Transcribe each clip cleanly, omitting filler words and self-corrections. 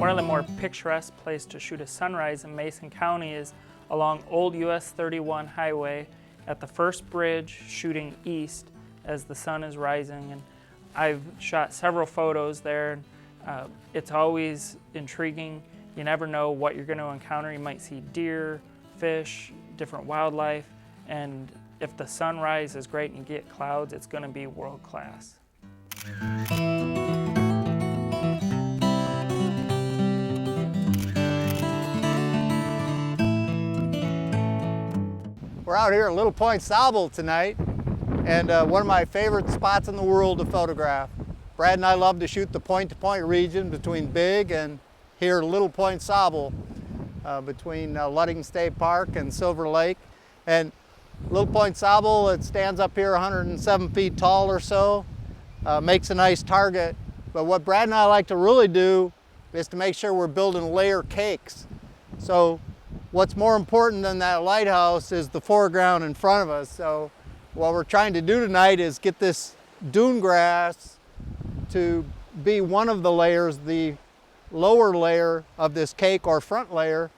One of the more picturesque places to shoot a sunrise in Mason County is along Old US 31 highway at the first bridge, shooting east as the sun is rising. And I've shot several photos there. It's always intriguing. You never know what you're going to encounter. You might see deer, fish, different wildlife, and if the sunrise is great and you get clouds, it's going to be world class. We're out here at Little Point, Sable tonight, and one of my favorite spots in the world to photograph. Brad and I love to shoot the point-to-point region between Big and here Little Point, Sable, between Ludington State Park and Silver Lake. And Little Point, Sable, it stands up here 107 feet tall or so, makes a nice target. But what Brad and I like to really do is to make sure we're building layer cakes. So what's more important than that lighthouse is the foreground in front of us. So what we're trying to do tonight is get this dune grass to be one of the layers, the lower layer of this cake or front layer,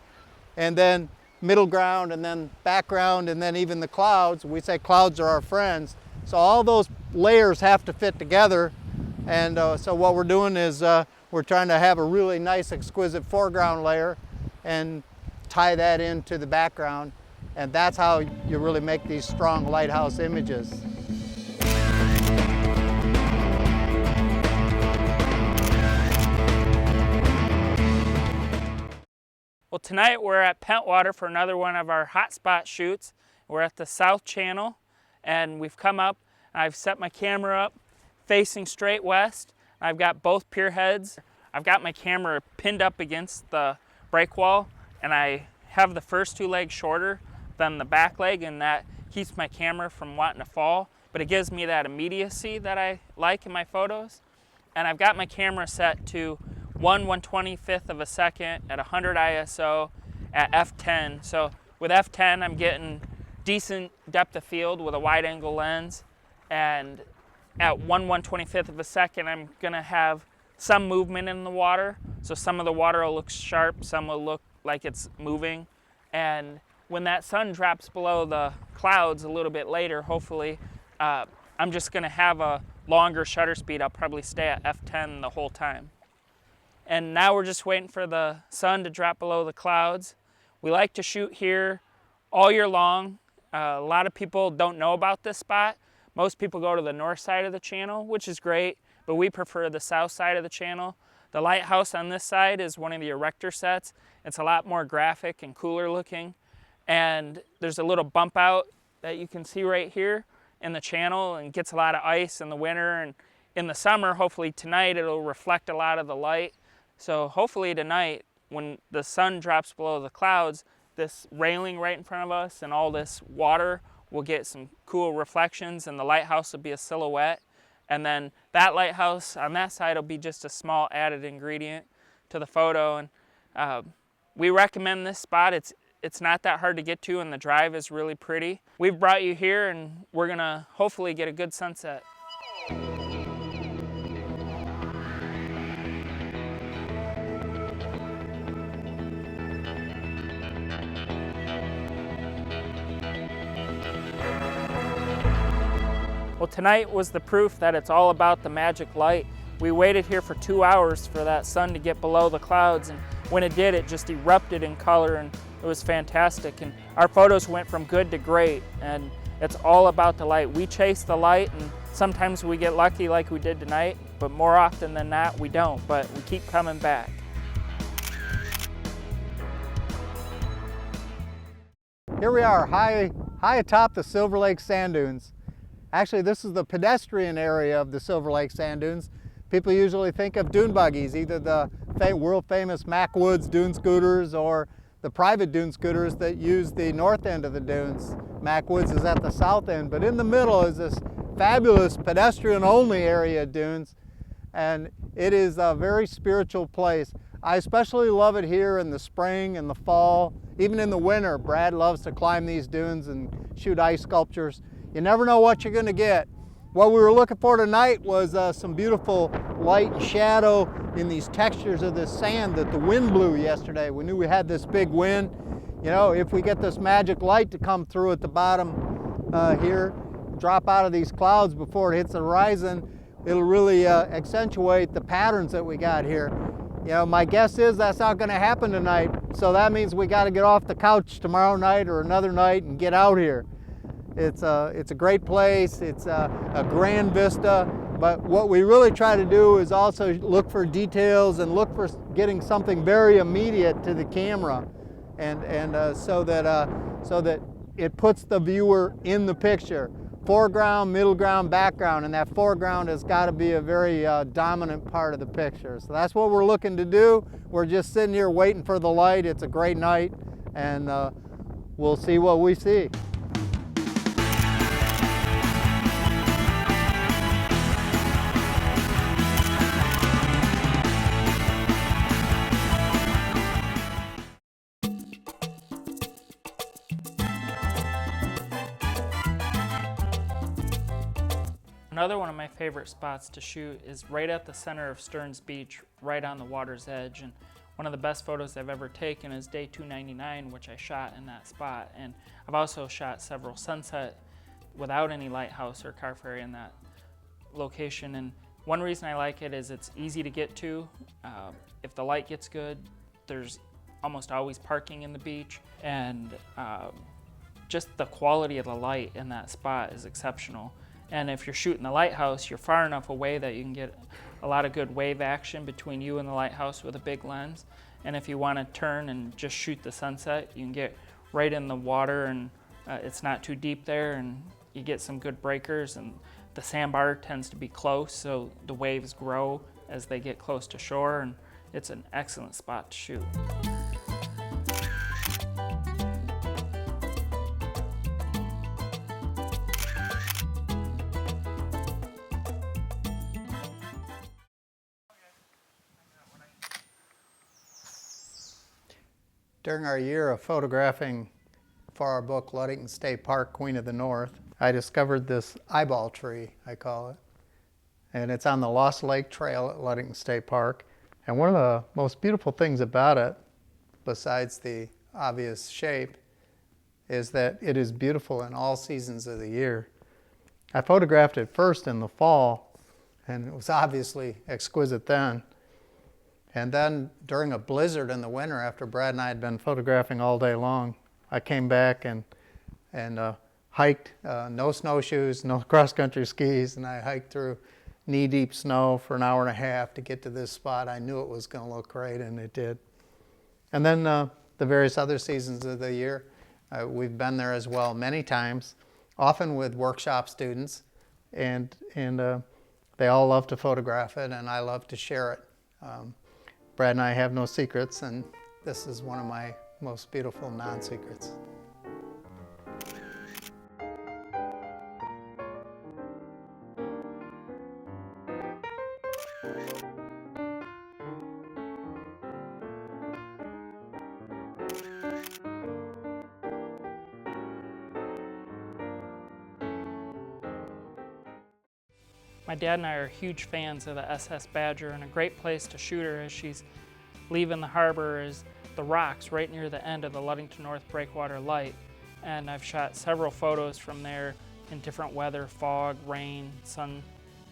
and then middle ground, and then background, and then even the clouds. We say clouds are our friends. So all those layers have to fit together. And so what we're doing is we're trying to have a really nice, exquisite foreground layer and tie that into the background. And that's how you really make these strong lighthouse images. Well, tonight we're at Pentwater for another one of our hotspot shoots. We're at the South Channel, and we've come up, and I've set my camera up facing straight west. I've got both pier heads. I've got my camera pinned up against the break wall, and I have the first two legs shorter than the back leg, and that keeps my camera from wanting to fall, but it gives me that immediacy that I like in my photos. And I've got my camera set to 1/125th of a second at 100 ISO at f10. So with f10, I'm getting decent depth of field with a wide angle lens, and at 1/125th of a second, I'm gonna have some movement in the water. So some of the water will look sharp, some will look like it's moving. And when that sun drops below the clouds a little bit later, hopefully, I'm just gonna have a longer shutter speed. I'll probably stay at f10 the whole time. And now we're just waiting for the sun to drop below the clouds. We like to shoot here all year long. A lot of people don't know about this spot. Most people go to the north side of the channel, which is great, but we prefer the south side of the channel. The lighthouse on this side is one of the erector sets. It's a lot more graphic and cooler looking. And there's a little bump out that you can see right here in the channel, and gets a lot of ice in the winter. And in the summer, hopefully tonight, it'll reflect a lot of the light. So hopefully tonight, when the sun drops below the clouds, this railing right in front of us and all this water will get some cool reflections, and the lighthouse will be a silhouette. And then that lighthouse on that side will be just a small added ingredient to the photo. And we recommend this spot. It's not that hard to get to, and the drive is really pretty. We've brought you here, and we're gonna hopefully get a good sunset. Well, tonight was the proof that it's all about the magic light. We waited here for 2 hours for that sun to get below the clouds, and when it did, it just erupted in color, and it was fantastic. And our photos went from good to great, and it's all about the light. We chase the light, and sometimes we get lucky like we did tonight, but more often than not, we don't, but we keep coming back. Here we are, high atop the Silver Lake sand dunes. Actually, this is the pedestrian area of the Silver Lake sand dunes. People usually think of dune buggies, either the world famous Mack Woods dune scooters or the private dune scooters that use the north end of the dunes. Mack Woods is at the south end, but in the middle is this fabulous pedestrian only area of dunes, and it is a very spiritual place. I especially love it here in the spring and the fall. Even in the winter, Brad loves to climb these dunes and shoot ice sculptures. You never know what you're going to get. What we were looking for tonight was some beautiful light and shadow in these textures of this sand that the wind blew yesterday. We knew we had this big wind. You know, if we get this magic light to come through at the bottom here, drop out of these clouds before it hits the horizon, it'll really accentuate the patterns that we got here. You know, my guess is that's not going to happen tonight, so that means we got to get off the couch tomorrow night or another night and get out here. It's a great place, it's a grand vista, but what we really try to do is also look for details and look for getting something very immediate to the camera, and so that it puts the viewer in the picture. Foreground, middle ground, background, and that foreground has got to be a very dominant part of the picture. So that's what we're looking to do. We're just sitting here waiting for the light. It's a great night, and we'll see what we see. Another one of my favorite spots to shoot is right at the center of Stearns Beach, right on the water's edge. And one of the best photos I've ever taken is day 299, which I shot in that spot. And I've also shot several sunset without any lighthouse or car ferry in that location. And one reason I like it is it's easy to get to. If the light gets good, there's almost always parking in the beach. And just the quality of the light in that spot is exceptional. And if you're shooting the lighthouse, you're far enough away that you can get a lot of good wave action between you and the lighthouse with a big lens. And if you want to turn and just shoot the sunset, you can get right in the water, and it's not too deep there, and you get some good breakers, and the sandbar tends to be close, so the waves grow as they get close to shore, and it's an excellent spot to shoot. During our year of photographing for our book, Ludington State Park, Queen of the North, I discovered this eyeball tree, I call it. And it's on the Lost Lake Trail at Ludington State Park. And one of the most beautiful things about it, besides the obvious shape, is that it is beautiful in all seasons of the year. I photographed it first in the fall, and it was obviously exquisite then. And then during a blizzard in the winter, after Brad and I had been photographing all day long, I came back and hiked, no snowshoes, no cross-country skis, and I hiked through knee-deep snow for an hour and a half to get to this spot. I knew it was going to look great, and it did. And then the various other seasons of the year, we've been there as well many times, often with workshop students, and they all love to photograph it, and I love to share it. Brad and I have no secrets, and this is one of my most beautiful non-secrets. My dad and I are huge fans of the SS Badger, and a great place to shoot her as she's leaving the harbor is the rocks right near the end of the Ludington North Breakwater Light. And I've shot several photos from there in different weather, fog, rain, sun,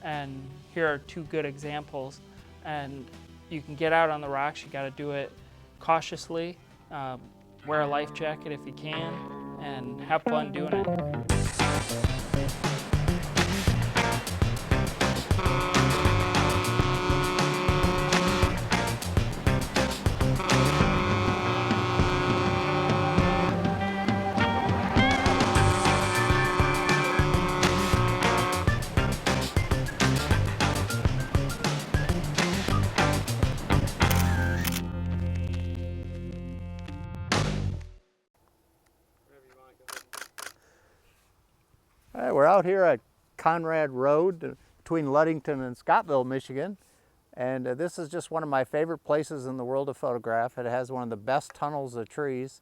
and here are two good examples. And you can get out on the rocks, you gotta do it cautiously, wear a life jacket if you can, and have fun doing it. All right, we're out here at CONRAD Road between Ludington and Scottville, Michigan. And this is just one of my favorite places in the world to photograph. It has one of the best tunnels of trees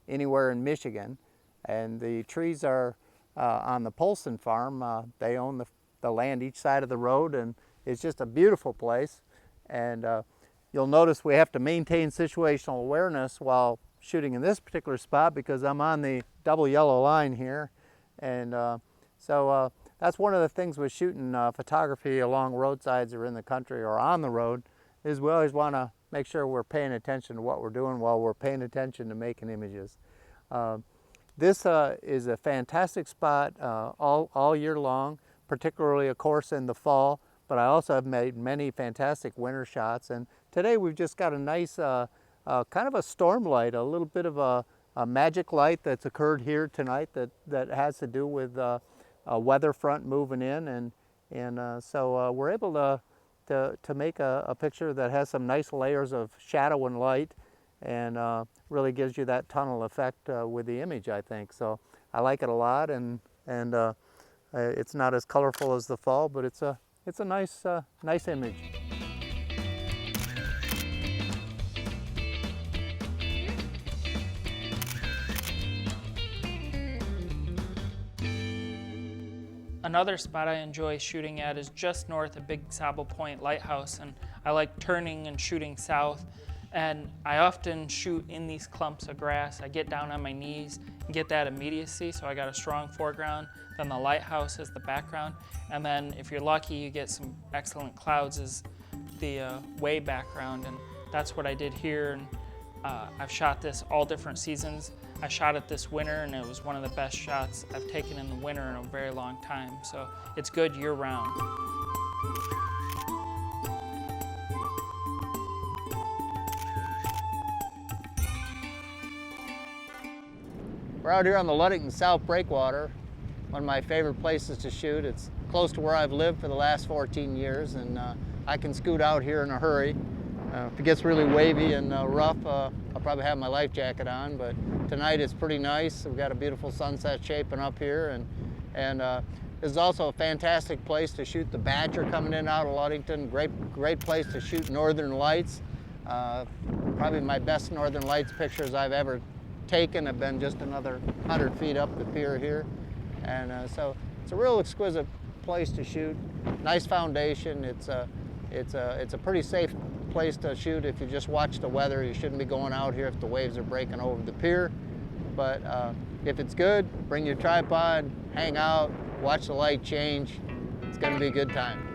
anywhere in Michigan. And the trees are on the Polson farm. They own the land each side of the road, and it's just a beautiful place. And you'll notice we have to maintain situational awareness while shooting in this particular spot because I'm on the double yellow line here. And so that's one of the things with shooting photography along roadsides or in the country or on the road, is we always want to make sure we're paying attention to what we're doing while we're paying attention to making images. This is a fantastic spot all year long, particularly of course in the fall, but I also have made many fantastic winter shots. And today we've just got a nice kind of a storm light, a little bit of a magic light that's occurred here tonight that has to do with a weather front moving in, and so we're able to make a picture that has some nice layers of shadow and light, and really gives you that tunnel effect with the image, I think. So I like it a lot, and it's not as colorful as the fall, but it's a nice nice image. Another spot I enjoy shooting at is just north of Big Sable Point Lighthouse, and I like turning and shooting south. And I often shoot in these clumps of grass. I get down on my knees and get that immediacy, so I got a strong foreground, then the lighthouse as the background, and then if you're lucky you get some excellent clouds as the wave background, and that's what I did here. And I've shot this all different seasons. I shot it this winter, and it was one of the best shots I've taken in the winter in a very long time, so it's good year-round. We're out here on the Ludington South Breakwater, one of my favorite places to shoot. It's close to where I've lived for the last 14 years, and I can scoot out here in a hurry. If it gets really wavy and rough, I'll probably have my life jacket on, but tonight it's pretty nice. We've got a beautiful sunset shaping up here, and this is also a fantastic place to shoot the Badger coming in and out of Ludington. Great place to shoot Northern Lights. Probably my best Northern Lights pictures I've ever taken have been just another 100 feet up the pier here, and so it's a real exquisite place to shoot. Nice foundation. It's a pretty safe place to shoot. If you just watch the weather, you shouldn't be going out here if the waves are breaking over the pier. But if it's good, bring your tripod, hang out, watch the light change. It's going to be a good time.